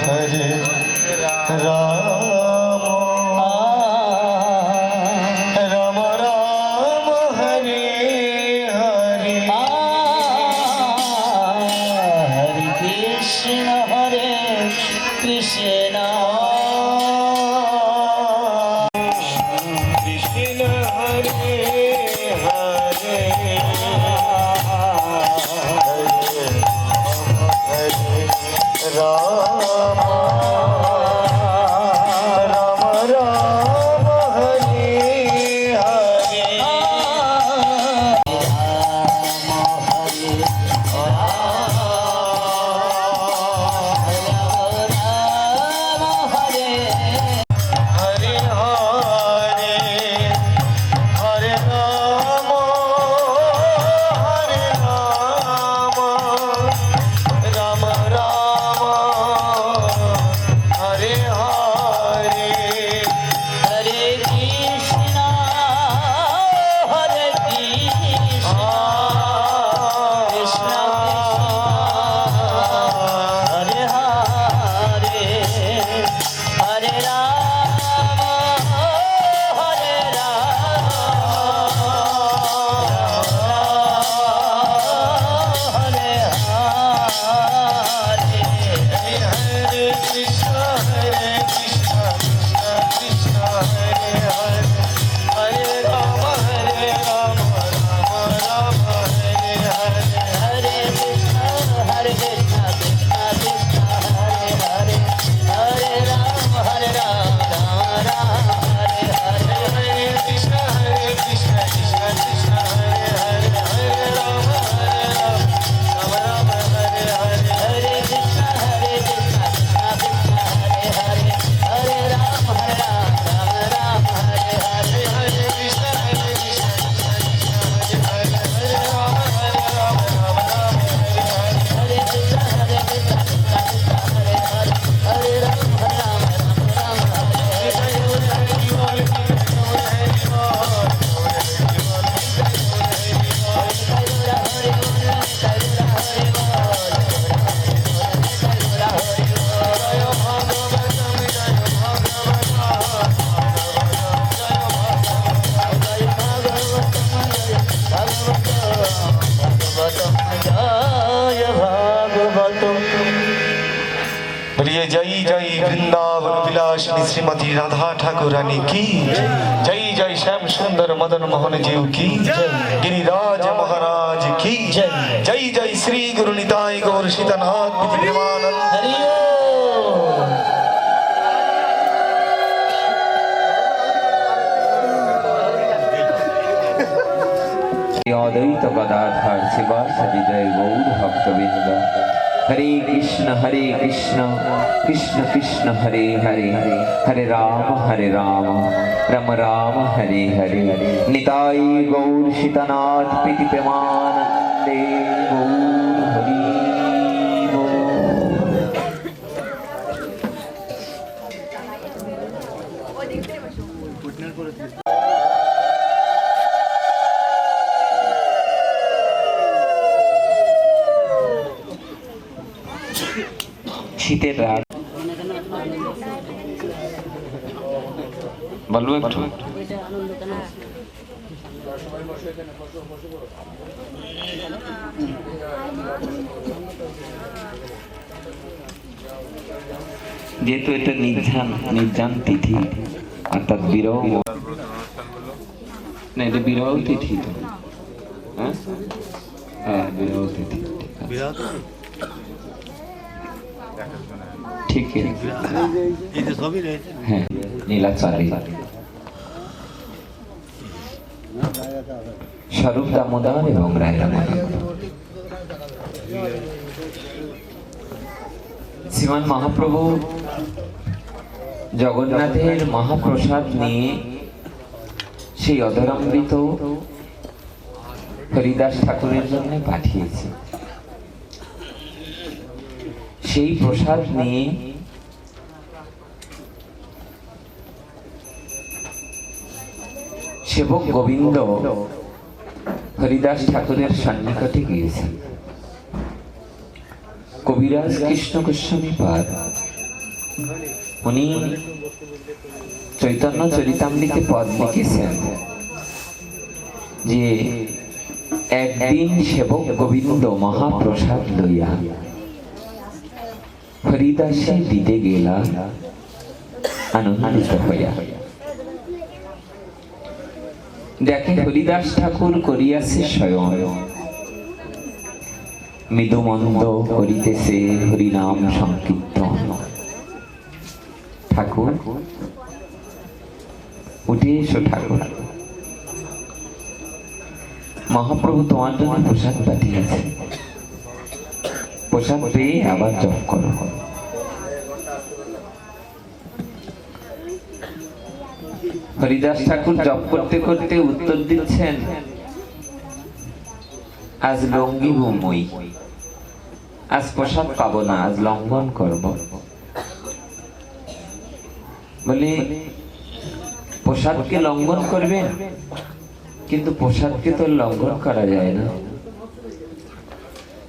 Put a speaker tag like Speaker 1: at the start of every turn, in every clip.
Speaker 1: हरे राम राम राम हरे हरे
Speaker 2: हरे कृष्ण कृष्ण
Speaker 1: कृष्ण हरे हरे राम राम राम हरे हरे हरे हरे हरे राम राम राम हरे हरे
Speaker 2: हरे कृष्ण कृष्ण हरे हरे हरे राम हरे हरे
Speaker 1: हरे कृष्ण कृष्ण कृष्ण हरे हरे हरे राम राम राम हरे हरे
Speaker 2: हरे कृष्ण कृष्ण कृष्ण हरे हरे हरे राम राम राम हरे हरे
Speaker 1: हरे कृष्ण कृष्ण कृष्ण हरे हरे हरे राम राम हरे हरे
Speaker 2: हरे कृष्ण कृष्ण कृष्ण हरे हरे हरे राम राम हरे हरे
Speaker 1: हरे कृष्ण कृष्ण कृष्ण हरे हरे राम राम हरे हरे
Speaker 2: हरे कृष्ण कृष्ण कृष्ण हरे हरे हरे राम हरे जय भागवतम
Speaker 1: बोलिए जय जय वृंदावन विलासिनी श्रीमती राधा ठाकुर रानी की जय जय श्याम सुंदर मदन मोहन जीव की गिरिराज महाराज की जय जय श्री गुरु निताई गौर सीतानाथ विधि प्रेमानंद
Speaker 2: हरि ओम
Speaker 3: अद्वैत गदाधर शिवासदि जय गौर भक्तवृंद हरे कृष्ण कृष्ण कृष्ण हरे हरे हरे राम राम राम हरे हरे निताई गौर सीतानाथ प्रीति प्रेमानंदे गौर हरि শীতের রাত বলবো একটু যেহেতু এটা নির্জান তিথি অর্থাৎ বিরহ না এটা বিরহ তিথি তো হ্যাঁ বিরহ তিথি ঠিক আছে হ্যাঁ নীলাচারী স্বরূপ দামোদর এবং রায় দামোদর শ্রীমান মহাপ্রভু জগন্নাথের মহাপ্রসাদ নিয়ে সেই অধরামৃত হরিদাস ঠাকুরের জন্য পাঠিয়েছে। সেই প্রসাদ নিয়ে সেবক গোবিন্দ হরিদাস ঠাকুরের সন্নিকটে গিয়েছেন। কবিরাজ কৃষ্ণ গোস্বামী পাদ উনি চৈতন্য চরিতামৃতে পদ লিখেছেন যে একদিন সেবক গোবিন্দ মহাপ্রসাদ লইয়া হরিদাসে দিতে গেলা আনন্দিত হইয়া। দেখে হরিদাস ঠাকুর করিয়াছে স্বয়ং মৃদুমন্দ করিতেছে হরিনাম সংকীর্তন। ঠাকুর উঠে এসো ঠাকুর, মহাপ্রভু তোমার জন্য প্রসাদ পাঠিয়েছে, প্রসাদ পেয়ে আবার জপ করো। হরিদাস ঠাকুর জপ করতে করতে উত্তর দিচ্ছেন, আজ লঙ্গি মই, আজ প্রসাদ পাবো না, আজ লঙ্ঘন করব। বলে প্রসাদকে লঙ্ঘন করবেন, কিন্তু প্রসাদকে তো লঙ্ঘন করা যায় না।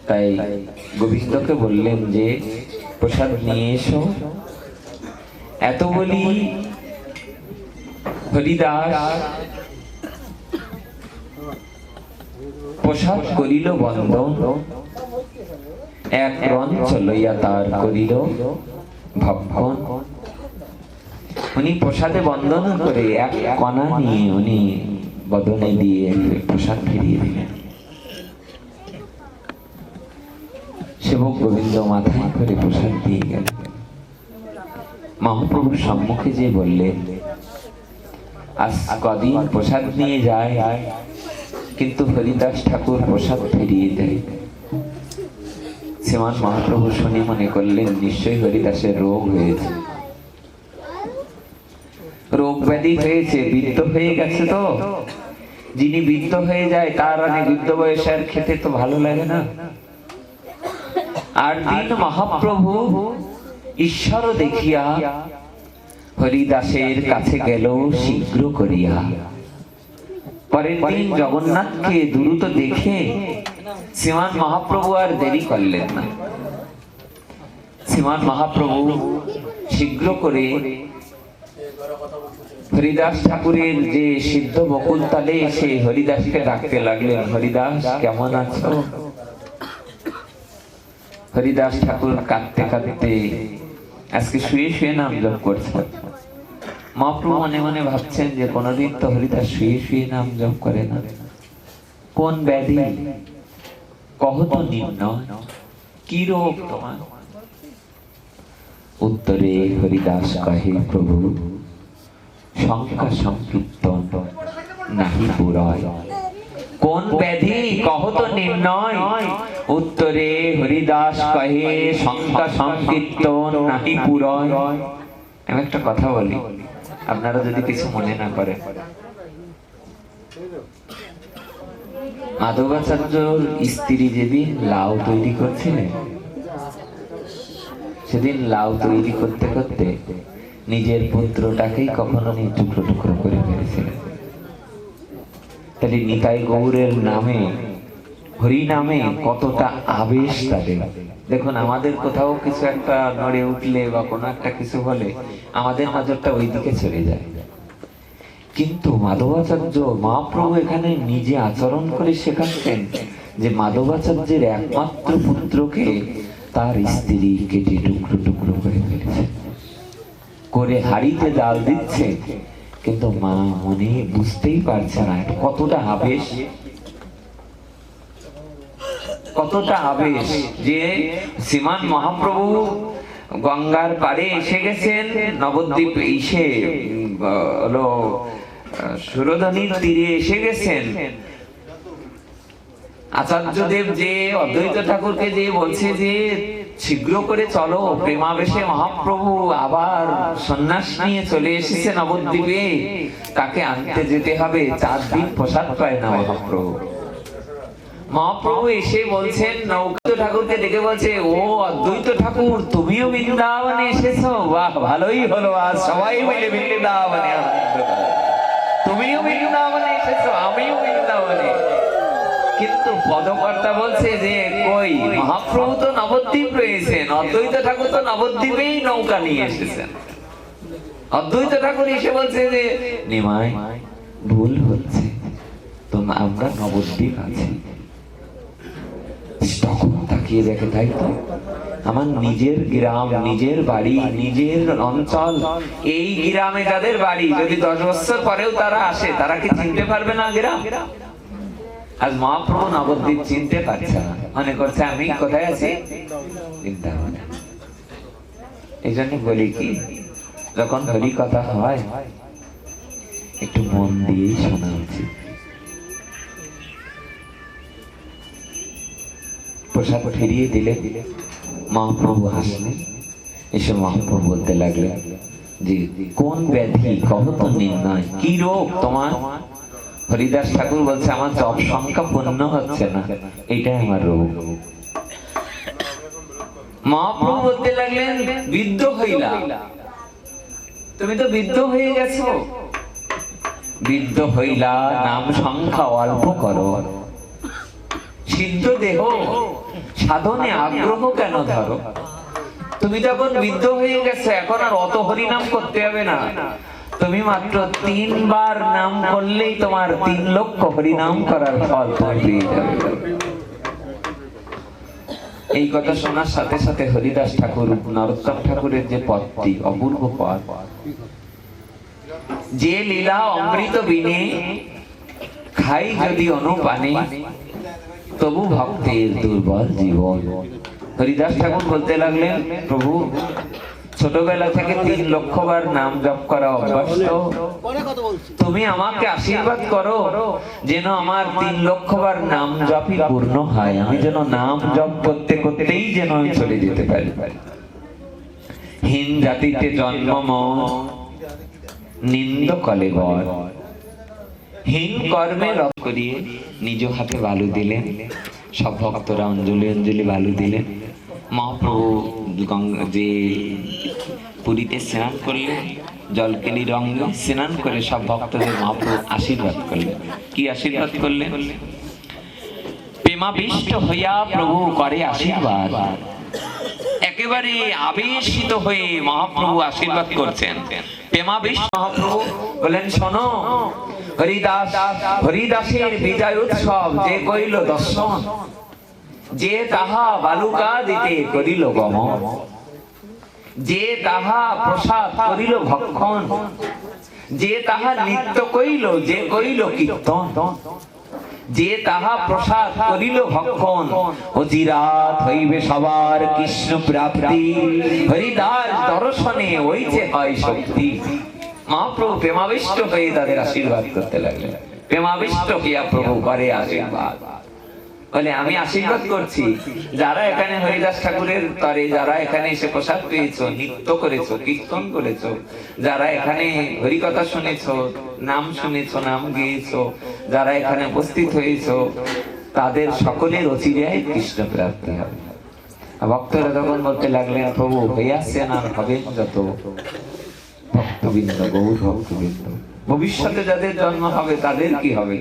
Speaker 3: তাই গোবিন্দকে বললেন যে প্রসাদ নিয়ে এসো। এত বলি হরিদাস প্রসাদ করিল বন্দন, এক রঞ্চ লইয়া তার করিল ভক্ষণ। উনি প্রসাদে বন্দনা করে এক কণা নিয়ে উনি বদনে দিয়ে প্রসাদ ফিরিয়ে দিলেন। সেবক গোবিন্দ মাথায় করে প্রসাদ দিয়ে গেলেন। মহাপ্রভুর সম্মুখে যে বললেন, আজ কদিন প্রসাদ নিয়ে যায়, কিন্তু হরিদাস ঠাকুর প্রসাদ ফিরিয়ে দেয়। শ্রীমান মহাপ্রভু শুনে মনে করলেন নিশ্চয়ই হরিদাসের রোগ হয়েছে, রোগ ব্যাধি হয়েছে, বৃদ্ধ হয়ে গেছে। তো যিনি বৃদ্ধ হয়ে যায় তার অনেক বৃদ্ধ বয়সে আর খেতে তো ভালো লাগে না। আর দিন মহাপ্রভু ঈশ্বর দেখিয়া হরিদাসের কাছে গেল শীঘ্র করিয়া। পরের দিন জগন্নাথকে দ্রুত দেখে শ্রীমান মহাপ্রভু আর দেরি করলেন না। শ্রীমান মহাপ্রভু শীঘ্র করে হরিদাস ঠাকুরের যে সিদ্ধ বকুল তালে এসে হরিদাসকে ডাকতে লাগলেন, হরিদাস কেমন আছো? হরিদাস ঠাকুর কাঁদতে কাঁদতে আজকে শুয়ে শুয়ে নাম জপ করছেন। মহাপ্রভু মনে মনে ভাবছেন যে কোনদিন তো হরিদাস শুয়ে শুয়ে নাম জপ করে না, কোন ব্যাধি কহ তো নিম্ন, কি রোগ তোমার? উত্তরে হরিদাস কহে, প্রভু শঙ্কা সংকীর্তন নাহি পুরয়। কোন ব্যাধি কহ তো নির্ণয়? উত্তরে হরিদাস কহে, শঙ্কা সংকীর্তন নাহি পুরয়। আমি একটা কথা বলি, আপনারা যদি কিছু মনে না করেন। মাধবাচার্যর স্ত্রী যেদিন লাউ তৈরি করছিলেন, সেদিন লাউ তৈরি করতে করতে নিজের পুত্রটাকেই কখনো টুকরো টুকরো করে ফেলেছিলেন। তাহলে নিতাই গৌরের নামে, হরি নামে কতটা আবেশ তাদের। দেখুন, আমাদের কোথাও কিছু একটা নড়ে উঠলে বা কোনো একটা কিছু হলে আমাদের নজরটা ওই দিকে চলে যায়, কিন্তু মাধবাচার্য মহাপ্রভু এখানে নিজে আচরণ করে শেখাচ্ছেন যে মাধবাচার্যের একমাত্র পুত্রকে তার স্ত্রী কেটে টুকরো টুকরো করে ফেলেছে, করে হাড়িতে জাল দিচ্ছে, কিন্তু মা মনে বুঝতেই পারছে না কতটা আবেশ, কতটা আবেশ। যে শ্রীমান মহাপ্রভু গঙ্গার পাড়ে এসে গেছেন, নবদ্বীপ এসে হলো সুরধনীর তীরে এসে গেছেন। আচার্যদেব যে অদ্বৈত ঠাকুরকে যে বলছে যে শীঘ্র করে চলো, প্রেমাবেশে মহাপ্রভু আবার সন্ন্যাস নিয়ে চলে এসেছে নবদ্বীপে, তাকে আনতে যেতে হবে। 4 দিন প্রসাদ পায় না মহাপ্রভু। মহাপ্রভু এসে বলছেন, নৌকা ঠাকুরকে দেখে বলছে, ও অদ্বৈত ঠাকুর, তুমিও বৃন্দাবনে এসেছো? বাহ, ভালোই হলো, আজ সবাই মিলে বৃন্দাবনে আনন্দ করো। তুমিও বৃন্দাবনে এসেছো, আমিও বৃন্দাবনে। কিন্তু পদকর্তা বলছে যে কই মহাপ্রভু তো নবদ্বীপ রয়েছেন, অদ্বৈত ঠাকুর তো নবদ্বীপেই নৌকা নিয়ে এসেছেন। অদ্বৈত ঠাকুর এসে বলছে যে নিমাই ভুল হচ্ছে, তো আমরা নবদ্বীপ আছি। তখন তাকিয়ে দেখে, তাই তো আমার নিজের গ্রাম, নিজের বাড়ি, নিজের অঞ্চল, এই গ্রামে যাদের বাড়ি যদি 10 বছর পরেও তারা আসে, তারা কি চিনতে পারবে না গ্রাম? আজ মহাপ্রভু নবদ্বীপ চিনতে পারছে না, মনে করছে আমি কোথায় আছি চিন্তা হবে। এই জন্য বলি কি, যখন হরি কথা হয় একটু মন দিয়ে শোনা উচিত। প্রসাদ ফিরিয়ে দিলে মহাপ্রভু হাসলেন। এসে মহাপ্রভু বলতে লাগলেন যে কোন ব্যাধি কহ তো নির্ণয়, কি রোগ তোমার? হরিদাস ঠাকুর বলছে আমার জপ সংখ্যা পূর্ণ হচ্ছে না, এটাই আমার রোগ। মহাপ্রভু বলতে লাগলেন বিদ্ধ হইলা, তুমি তো বিদ্ধ হয়ে গেছো। বিদ্ধ হইলা নাম সংখ্যা অল্প করো, সিদ্ধ দেহ সাধনে আগ্রহ কেন ধরো? তুমি যখন বিদ্ধ হয়ে গেছো, এখন আর অত হরিনাম করতে হবে না, তুমি মাত্র 3 বার নাম করলেই তোমার 3 লক্ষ হরিনাম করার ফল তুমি পেয়ে যাবে। এই কথা শোনার সাথে সাথে হরিদাস ঠাকুর নরোত্তম ঠাকুরের যে পদটি অপূর্ব পদ, যে লীলা অমৃত বিনে খাই যদি অনুপানে, তবু ভক্তের দুর্বল জীবন। হরিদাস ঠাকুর বলতে লাগলেন প্রভু ছোটবেলা থেকে 3 লক্ষ বার নাম জপ করা অভ্যাস, তুমি আমাকে আশীর্বাদ করো যেন আমার 3 লক্ষ বার নাম জপই পূর্ণ হয়, আমি যেন নাম জপ করতে করতেই যেন আমি চলে যেতে পারি। হীন জাতিতে জন্ম নিন্দ কলে বর, হীন কর্মে রব করিয়ে নিজ হাতে বালু দিলেন। সব ভক্তরা অঞ্জলি অঞ্জলি বালু দিলেন। মহাপ্রভু যে পুরীতে স্নান করলেন, জলকেলি রঙে স্নান করে সব ভক্তদের মহাপ্রভু আশীর্বাদ করলেন। কি আশীর্বাদ করলেন? প্রেমাবিষ্ট হইয়া প্রভু করে আশীর্বাদ। একেবারে আবেশিত হয়ে মহাপ্রভু আশীর্বাদ করছেন। প্রেমাবিষ্ট মহাপ্রভু বলেন শোনো, হরিদাসের বিজয় উৎসব যে করিল দর্শন, যে তাহা বালুকা দিতে করিল গমন, যে তাহা প্রসাদ করিল ভক্ষণ, যে তাহা নৃত্য কইল, যে কইল কীর্তন, যে তাহা প্রসাদ করিল ভক্ষণ, অচিরাত হইবে সবার কৃষ্ণ প্রাপ্তি, হরিদাস দর্শনে ওই যে হয় শক্তি। মহাপ্রভু প্রেমাবিষ্ট হয়ে তাদের আশীর্বাদ করতে লাগলেন। প্রেমাবিষ্ট হইয়া প্রভু করে আশীর্বাদ। বলে আমি আশীর্বাদ করছি যারা এখানে হরিদাস ঠাকুরের তরে, যারা এখানে এসে প্রসাদ পেয়েছো, নৃত্য করেছো, কীর্তন করেছো, যারা এখানে হরিকথা শুনেছো, নাম শুনেছো, নাম গেয়েছো, যারা এখানে উপস্থিত হয়েছো, তাদের সকলের অচিরেই কৃষ্ণ প্রাপ্তি হবে। ভক্তরা তখন বলতে লাগলেন প্রভু হইয়াছেন আর হবেন যত ভক্তবৃন্দ, গৌর ভক্তবৃন্দ, ভবিষ্যতে যাদের জন্ম হবে তাদের কি হবে?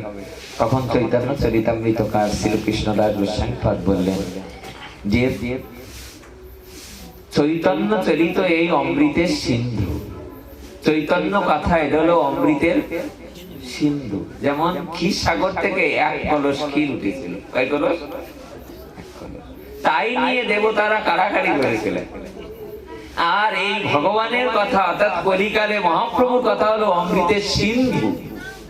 Speaker 3: তখন চৈতন্য চরিতামৃতকার শ্রীকৃষ্ণদাস গোস্বামীপাদ বললেন যে চৈতন্য চরিত এই অমৃতের সিন্ধু, চৈতন্য কথা এটা হলো অমৃতের সিন্ধু। যেমন ক্ষীর সাগর থেকে 1 কলস ক্ষীর উঠেছিল, কয় কলস? 1 কলস। তাই নিয়ে দেবতারা কাড়াকাড়ি করেছিলেন। আর এই ভগবানের কথা অর্থাৎ কলিকালে মহাপ্রভুর কথা হলো অমৃতের সিন্ধু।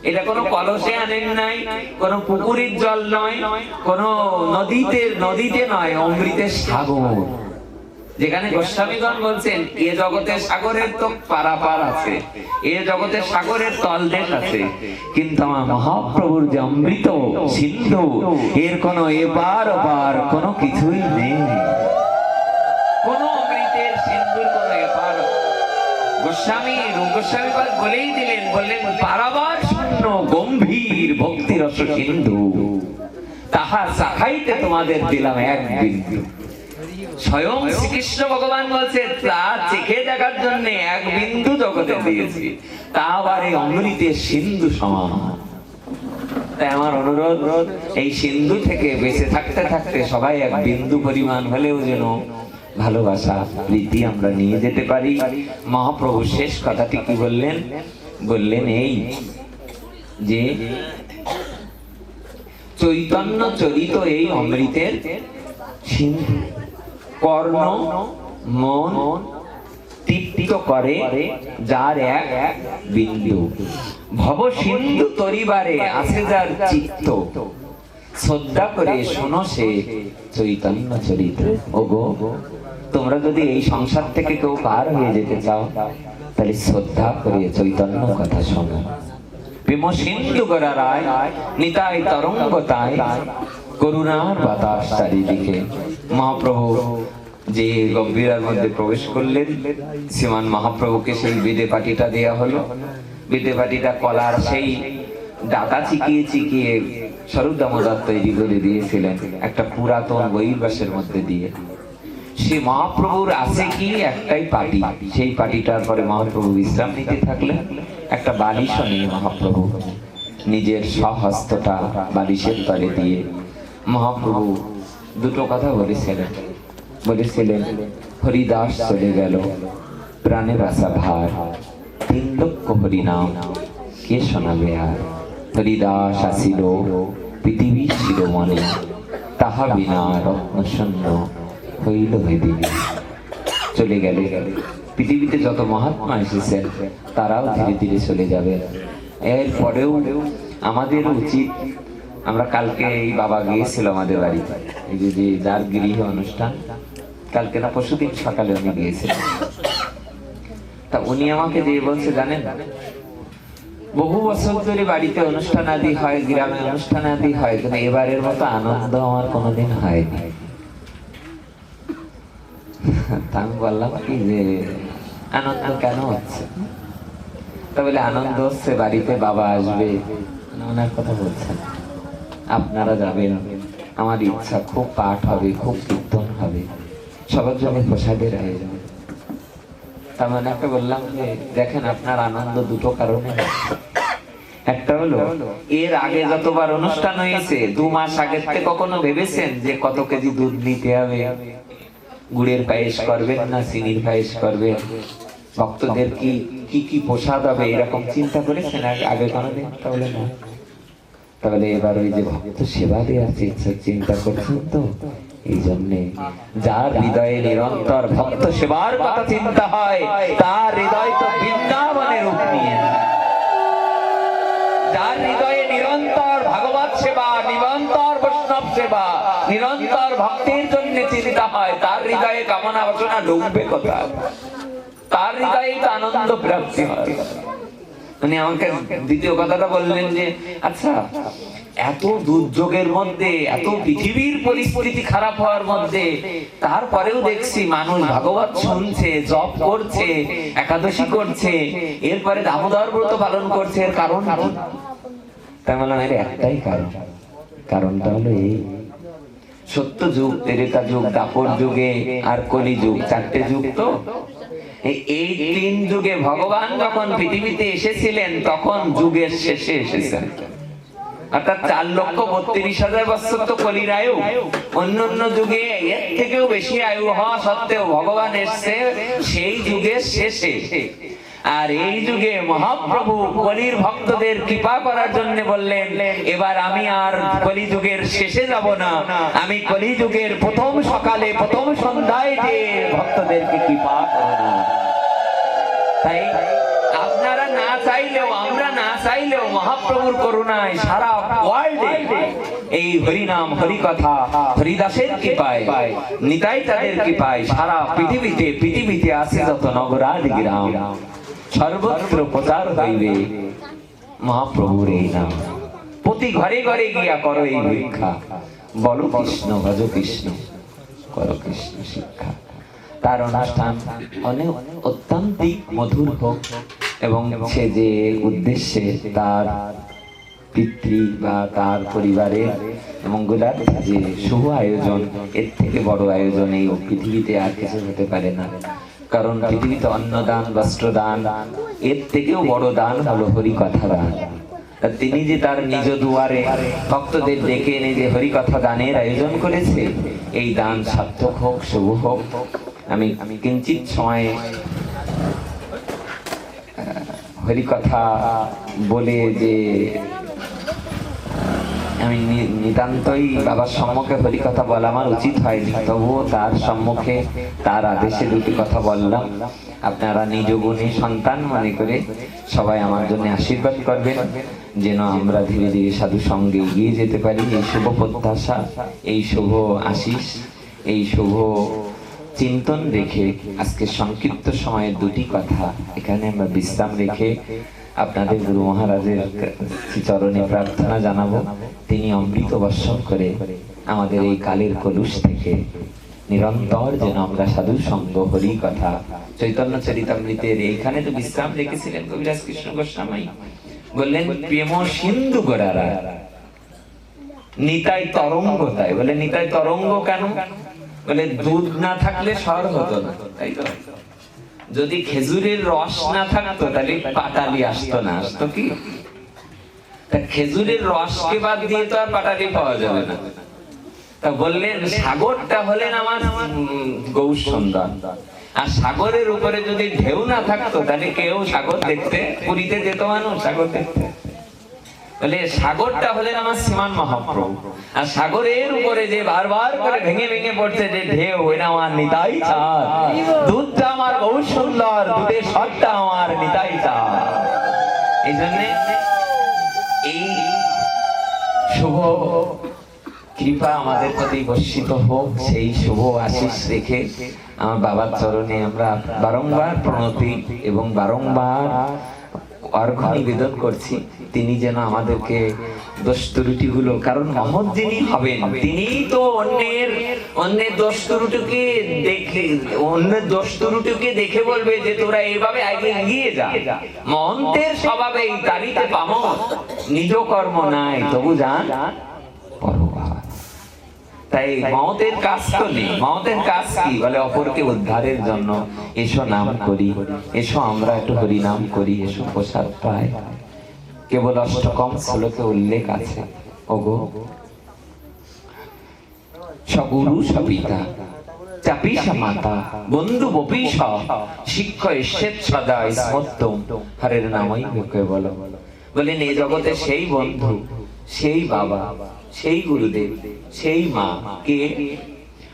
Speaker 3: এটা কোনো কলসে আনেন নাই, কোনো পুকুরের জল নয়, কোনো নদীতে নয়, অমৃতের সাগর। যেখানে গোস্বামীগণ বলছেন এ জগতের সাগরের তো পারাপার আছে, এ জগতের সাগরের তলদেশ আছে, কিন্তু আমার মহাপ্রভুর যে অমৃত সিন্ধু, এর কোনো এপার ওপার কোনো কিছুই নেই। কোনো অমৃতের সিন্ধুর কোনো এপার। গোস্বামীপাদ বলেই দিলেন, বললেন পারাবার শূন্য গম্ভীর ভক্তি রস সিন্ধু, তাহা চাখাইতে তোমাদের দিলাম 1 বিন্দু। স্বয়ং শ্রীকৃষ্ণ ভগবান বলছে তা চেখে দেখার জন্য 1 বিন্দু জগতে দিয়েছি, তা আবার এই অমৃতের সিন্ধু সমান। তাই আমার অনুরোধ, এই সিন্ধু থেকে বেঁচে থাকতে থাকতে সবাই এক বিন্দু পরিমাণ হলেও যেন ভালোবাসা প্রীতি আমরা নিয়ে যেতে পারি। মহাপ্রভু শেষ কথাটি কি বললেন? বললেন এই যে চৈতন্য চরিত এই অমৃতের সিন্ধু কর্ণ মন তৃপ্ত করে যার এক বিন্দু, ভব সিন্ধু তরিবারে আছে যার চিত্ত, শ্রদ্ধা করে শোনো সে চৈতন্য চরিত। ওগো, তোমরা যদি এই সংসার থেকে কেউ পার হয়ে যেতে চাও, তাহলে শ্রদ্ধা করে চৈতন্য কথা শোনো। প্রেম সিন্ধু গড়ায় নিতাই তরঙ্গতায়, করুণার বাতাস চারিদিকে। মহাপ্রভু যে গম্ভীরার মধ্যে প্রবেশ করলেন, শ্রীমান মহাপ্রভুকে সেই বেদে পাটিটা দেয়া হলো। বেদে পাটিটা কলার সেই ডাটা চিকিয়ে চিকিয়ে স্বরূপ দামোদর তৈরি করে দিয়েছিলেন একটা পুরাতন বহির্বাসের মধ্যে দিয়ে। সে মহাপ্রভুর আছে কি একটাই পাটি, সেই পাটিটার পরে মহাপ্রভু বিশ্রাম নিতে থাকলেন। একটা বালিশও নিয়ে মহাপ্রভু নিজের স্বহস্তটা বালিশের তলে দিয়ে মহাপ্রভু দুটো কথা বলেছিলেন। হরিদাস চলে গেল, প্রাণের আশা ভার, 3 লক্ষ হরিনাম কে শোনাবে আর। হরিদাস আসিল পৃথিবী শিরোমণি, তাহা বিনা রত্ন শূন্য হইল হৃদিনী। চলে গেলে পৃথিবীতে যত মহাত্মা এসেছেন তারাও ধীরে ধীরে চলে যাবেন। এর পরেও আমাদের উচিত, আমরা কালকে এই বাবা গিয়েছিল আমাদের বাড়িতে, এই যে যার গৃহে অনুষ্ঠান, কালকে না পরশুদিন সকালে উনি গিয়েছিলেন। তা উনি আমাকে দিয়ে বলছে, জানেন বহু বছর ধরে বাড়িতে অনুষ্ঠান আদি হয়, গ্রামে অনুষ্ঠান আদি হয়, কিন্তু এবারের মতো আনন্দ আমার কোনোদিন হয়নি। তা আমি বললাম কি যে আনন্দ কেন হচ্ছে? তা বলে আনন্দ হচ্ছে বাড়িতে বাবা আসবে, ওনার কথা বলছেন, আপনারা যাবেন, আমার ইচ্ছা খুব পাঠ হবে, খুব কীর্তন হবে, সবার জন্য প্রসাদের আয়োজন। তার মানে একটা বললাম যে দেখেন আপনার আনন্দ দুটো কারণে। একটা হলো এর আগে যতবার অনুষ্ঠান হয়েছে 2 মাস আগের থেকে কখনো ভেবেছেন যে কত কেজি দুধ নিতে হবে, গুড়ের পায়েস করবেন না চিনির পায়েস করবেন, ভক্তদের কি কি কি প্রসাদ হবে, এরকম চিন্তা করেছেন আগে কোনোদিন? তাহলে না। তাহলে এবার ওই যে ভক্ত সেবা দেওয়ার চিন্তা করছেন তো, এই জন্যে যার হৃদয়ে নিরন্তর ভক্ত সেবার কথা চিন্তা হয়, তার হৃদয় তো বৃন্দাবনের রূপ নিয়ে। যার হৃদয়ে নিরন্তর ভাগবত সেবা, নিরন্তর বৈষ্ণব সেবা, নিরন্তর ভক্তির জন্য চিন্তা হয়, তার হৃদয়ে কামনা বাসনা ঢুকবে কোথায়? তার হৃদয়ে তো আনন্দ প্রাপ্তি হয়। উনি আমাকে দ্বিতীয় কথাটা বললেন যে আচ্ছা, এত দুর্যোগের মধ্যে, এত পৃথিবীর পরিস্থিতি খারাপ হওয়ার মধ্যে, তারপরেও দেখছি মানুষ ভাগবত শুনছে, জপ করছে, একাদশী করছে, এরপরে দামোদর ব্রত পালন করছে, এর কারণ কি? তাই বললাম এর একটাই কারণ। কারণটা হলো এই সত্য যুগ, ত্রেতা যুগ, দাপর যুগে আর কলি যুগ, 4টে যুগ। তো এই 3 যুগে ভগবান যখন পৃথিবীতে এসেছিলেন তখন যুগের শেষে এসেছেন, অর্থাৎ 4,32,000 বছর তো কলির আয়ু। অন্যান্য যুগে এর থেকেও বেশি আয়ু হওয়া সত্ত্বেও ভগবান এসছে সেই যুগের শেষে। আর এই যুগে মহাপ্রভু কলির ভক্তদের কৃপা করার জন্য বললেন, এবার আমি আর কলি যুগের শেষে যাব না, আমি কলি যুগের প্রথম সকালে, প্রথম সন্ধ্যায় যে ভক্তদেরকে কৃপা করব। তাই আপনারা না চাইলেও, আমরা না চাইলেও মহাপ্রভুর করুণায় সারা ওয়ার্ল্ডে এই হরিনাম, হরিকথা, হরিদাসের কৃপায়, নিতাই তাদের কৃপায় সারা পৃথিবীতে আছে যত নগরাদি গ্রাম, সর্বত্র প্রচার হইবে মহাপ্রভুর এই নাম। প্রতি ঘরে ঘরে গিয়া করো এই ভিক্ষা, বলো কৃষ্ণ ভজ কৃষ্ণ, করো কৃষ্ণ শিক্ষা। তার অনুষ্ঠান অনেক অত্যন্তিক মধুর হোক, এবং সে যে উদ্দেশ্যে তার পিতৃ বা তার পরিবারের মঙ্গলার্থে যে শুভ আয়োজন, এর থেকে বড় আয়োজন এই পৃথিবীতে আর কিছু হতে পারে না। কারণ পৃথিবীতে অন্নদান, বস্ত্রদান, এর থেকেও বড় দান হলো হরি কথা দান। তা তিনি যে তার নিজ দুয়ারে ভক্তদের ডেকে এনে যে হরিকথা দানের আয়োজন করেছে, এই দান সার্থক হোক, শুভ হোক। আমি কিঞ্চিত সময়ে হরিকথা বলে যে আমি নিতান্তই বাবার সম্মুখে হরিকথা বলা আমার উচিত হয়নি, তবুও তার সম্মুখে তার আদেশে দুটি কথা বললাম। আপনারা নিজ গুণী সন্তান মনে করে সবাই আমার জন্য আশীর্বাদ করবেন, যেন আমরা ধীরে ধীরে সাধু সঙ্গে এগিয়ে যেতে পারি। এই শুভ প্রত্যাশা, এই শুভ আশিস, এই শুভ চিন্তন রেখে আজকে সংক্ষিপ্ত সময়ের দুটি কথা এখানে আমরা বিশ্রাম রেখে আপনাদের গুরু মহারাজের চরণে প্রার্থনা জানাবো, তিনি অমৃত বর্ষণ করে আমাদের এই কালের কলুষ থেকে নিরন্তর যেন আমরা সাধু সঙ্গ, হরি কথা, চৈতন্য চরিতামৃতের এইখানে তো বিশ্রাম রেখেছিলেন কবিরাজ কৃষ্ণ গোস্বামী, বললেন প্রেম সিন্ধু গোড়ারা নিতাই তরঙ্গ। তাই বলে নিতাই তরঙ্গ কেন? বলে দুধ না থাকলে স্বর হতো না, তাই তো? যদি খেজুরের রস না থাকতো তাহলে পাটালি আসতো না, আসতো কি? খেজুরের রসকে বাদ দিয়ে তো আর পাটালি পাওয়া যাবে না। তা বললেন সাগরটা হলেন আমার গৌর সুন্দর, আর সাগরের উপরে যদি ঢেউ না থাকতো তাহলে কেউ সাগর দেখতে, পুরীতে যেত মানুষ সাগর দেখতে। বলে সাগরটা হলেন আমার শ্রীমান মহাপ্রভু, আর সাগরের উপরে যে বারবার করে ভেঙে ভেঙে পড়ছে যে ঢেউ, এটা আমার নিতাই চাঁদ। দুধটা আমার বহু সুন্দর, দুধের স্বাদটা আমার নিতাই চাঁদ। এই জন্য এই শুভ কৃপা আমাদের প্রতি বর্ষিত হোক, সেই শুভ আশিস রেখে আমার বাবার চরণে আমরা বারংবার প্রণতি এবং বারংবার অর্ঘ্য নিবেদন করছি, তিনি যেন আমাদেরকে দোষ ত্রুটিগুলো, কারণ মহৎ যিনি হবেন তিনি তো অন্যের দোষ ত্রুটিকে দেখে, অন্যের দোষ ত্রুটিকে দেখে বলবে যে তোরা এইভাবে আগে এগিয়ে যা। মহন্তের স্বভাবে এই তারিতে পামো, নিজ কর্ম নাই তবু যান পরোয়া। তাই মহতের কাজ তো নেই, মহতের কাজ কি? বলে অপরকে উদ্ধারের জন্য এসো নাম করি, এসো আমরা একটু হরি নাম করি, এসো প্রসাদ পাই। কেবল অষ্টকম শ্লোকে উল্লেখ আছে, ওগো সগুরু সপিতা চাপিসা মাতা বন্ধু বপিস শিক্ষ এসেত সদা স্মর্তম হরের নামই মুখে বলো। বলেন এই জগতে সেই বন্ধু, সেই বাবা, সেই গুরুদেব, সেই মা কে?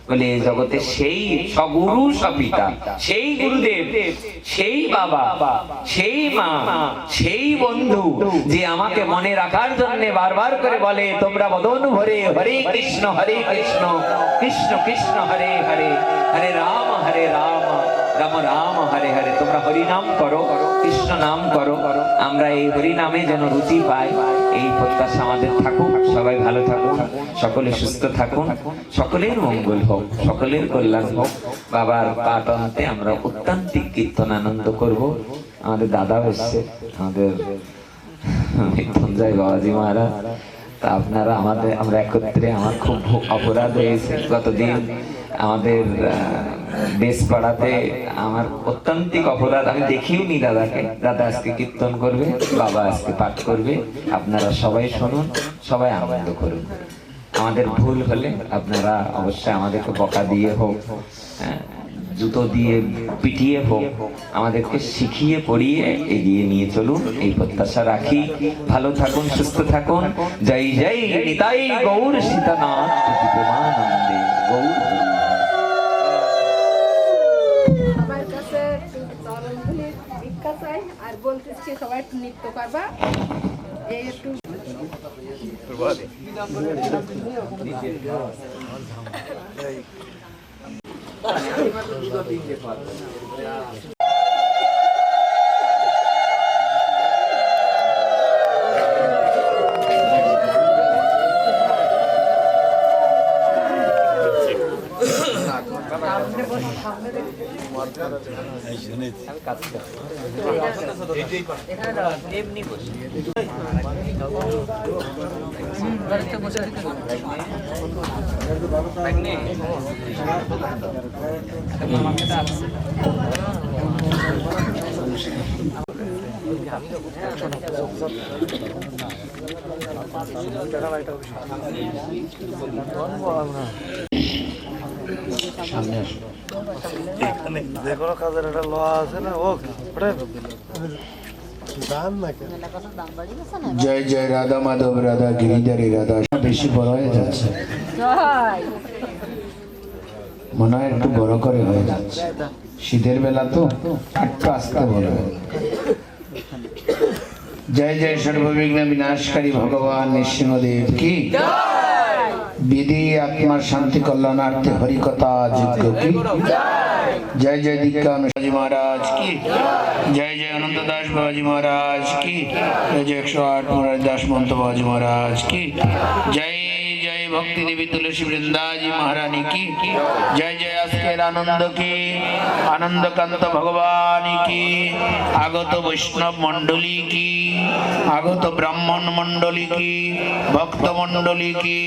Speaker 3: বলে জগতে সেই সগুরু সপিতা, সেই গুরুদেব, সেই বাবা, সেই মা, সেই বন্ধু, যে আমাকে মনে রাখার জন্য বারবার করে বলে তোমরা বদন ভরে হরে কৃষ্ণ কৃষ্ণ কৃষ্ণ হরে হরে, হরে রাম রাম রাম হরে হরে। তোমরা হরি নাম করো, কৃষ্ণ নাম করো, আমরা এই হরি নামে যেন রুচি পাই, এই প্রত্যাশা আমাদের থাকুক। সবাই ভালো থাকুন, সকলে সুস্থ থাকুন, সকলের মঙ্গল হোক, সকলের কল্যাণ হোক। বাবার পাঠ অন্তে আমরা অত্যান্তিক কীর্তন আনন্দ করব। আমাদের দাদা এসছে, আমাদের মৃত্যুঞ্জয় বাবাজি মহারাজ। তা আপনারা আমরা একত্রে, আমার খুব অপরাধ হয়েছে গতদিন আমাদের বেশ পাড়াতে, আমার অত্যন্তিক অপরাধ, আমি দেখিও নি দাদাকে। দাদা আজকে কীর্তন করবে, বাবা আজকে পাঠ করবে, আপনারা সবাই শুনুন, সবাই আনন্দ করুন। আমাদের ভুল হলে আপনারা অবশ্যই আমাদেরকে বকা দিয়ে হোক, জুতো দিয়ে পিটিয়ে হোক, আমাদেরকে শিখিয়ে পড়িয়ে এগিয়ে নিয়ে চলুন, এই প্রত্যাশা রাখি। ভালো থাকুন, সুস্থ থাকুন। জয় জয় নিতাই গৌর সীতানাথ প্রেমানন্দে গৌর।
Speaker 4: আমার কাছে চরণধুলির ভিক্ষা চাই, আর বলতেছি সবাই একটু নৃত্য করবা, এই একটু
Speaker 2: আমি
Speaker 1: যে কোনো কাজের একটা ল আছে না ও
Speaker 5: জয় জয় রাধা মাধব রাধা গিরিধারী রাধা বেশি বড় হয়ে যাচ্ছে মনে হয় একটু বড় করে হয়ে যাচ্ছে শীতের বেলা তো একটু আস্তে বড় হয়। জয় জয় সর্ববিঘ্ন বিনাশকারী ভগবান নৃসিংহদেব কি বিধি আত্মার শান্তি কল্যাণার্থে হরিকথা যজ্ঞ কি জয় জয় দীক্ষা অনুসারী মহারাজ কি জয় জয় অনন্ত দাস বাবাজি মহারাজ কি জয় জয় 108 মুরারি দাস মন্ত বাবাজি মহারাজ কি জয় জয় ভক্তি দেবী তুলসী বৃন্দাজি মহারানী কি জয় জয় আজকের আনন্দ কি আনন্দকান্ত ভগবান কি আগত বৈষ্ণব মণ্ডলী কি আগত ব্রাহ্মণ মণ্ডলী কি ভক্ত মণ্ডলী কি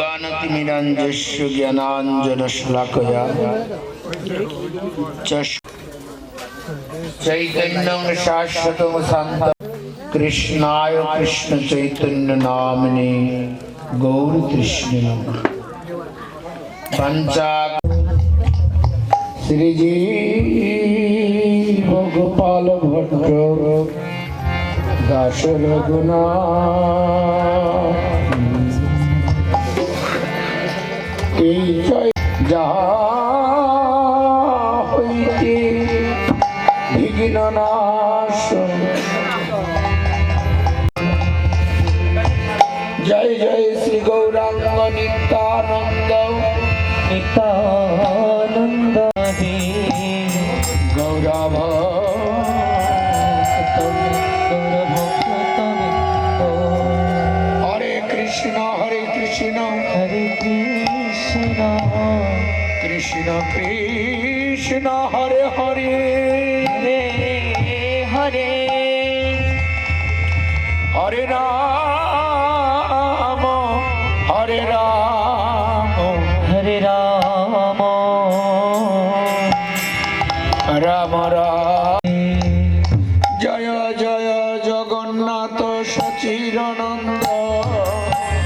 Speaker 5: অজ্ঞানতিমিরাঞ্জস্য জ্ঞানাঞ্জনশলাকয়া চৈতন্যং শাশ্বতং শান্তং কৃষ্ণায় কৃষ্ণ চৈতন্য নামনে গৌর কৃষ্ণ পঞ্চা শ্রীজি গোপাল ভট্ট দাস রঘুনাথ এই জয় যাহা হইতে বিঘ্ন নাশ জয় জয় শ্রী গৌরাঙ্গ নিত্যানন্দ
Speaker 2: নিত্যানন্দ
Speaker 5: গৌরব হরে কৃষ্ণ
Speaker 2: হরে কৃষ্ণ
Speaker 5: কৃষ্ণ কৃষ্ণ হরে হরে
Speaker 2: হরে হরে
Speaker 5: হরে রাম হরে রাম
Speaker 2: হরে রাম
Speaker 5: রাম রাম জয় জয় জগন্নাথ সচিরানন্দ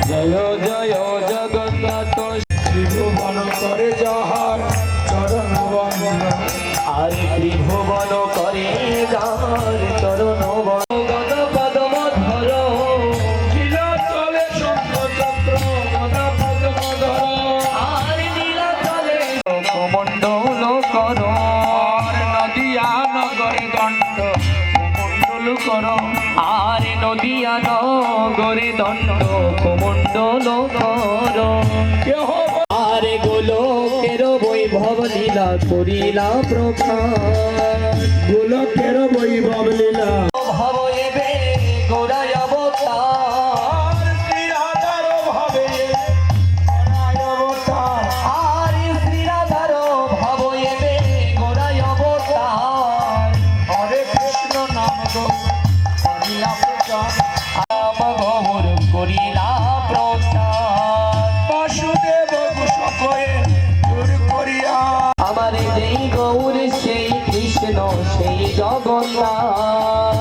Speaker 5: জয় জয় জগন্নাথ ত্রিভুবন করে যাহার চরণ বন্দন
Speaker 2: আর ত্রিভুবন করে যার চরণ গদ পদম ধর
Speaker 5: লীলা চলে শঙ্খচক্র গদা পদ্ম ধর
Speaker 2: আর নীলা তলে কমণ্ডল কর
Speaker 5: আর নদিয়া নগরে দণ্ড মণ্ডল কর
Speaker 2: আর নদিয়া নগরে দণ্ড কমণ্ডল কর
Speaker 5: কেহ
Speaker 2: আর গোলকের বৈভব লীলা করিলা প্রকাশ
Speaker 5: গোলকের বৈভব লীলা
Speaker 2: ভব এবে গোড়ায় অবতার
Speaker 5: শ্রীরাধার ভাবে অনায় অবতার
Speaker 2: আর শ্রীরাধার ভব এবে গোড়ায় অবতার
Speaker 5: হরে কৃষ্ণ নাম গো করিলা প্রচার
Speaker 2: রাম গৌর করিলা প্রচার
Speaker 5: বাসুদেব সকলে দূর করিয়া
Speaker 2: আমার যেই গৌর সেই কৃষ্ণ সেই জগন্নাথ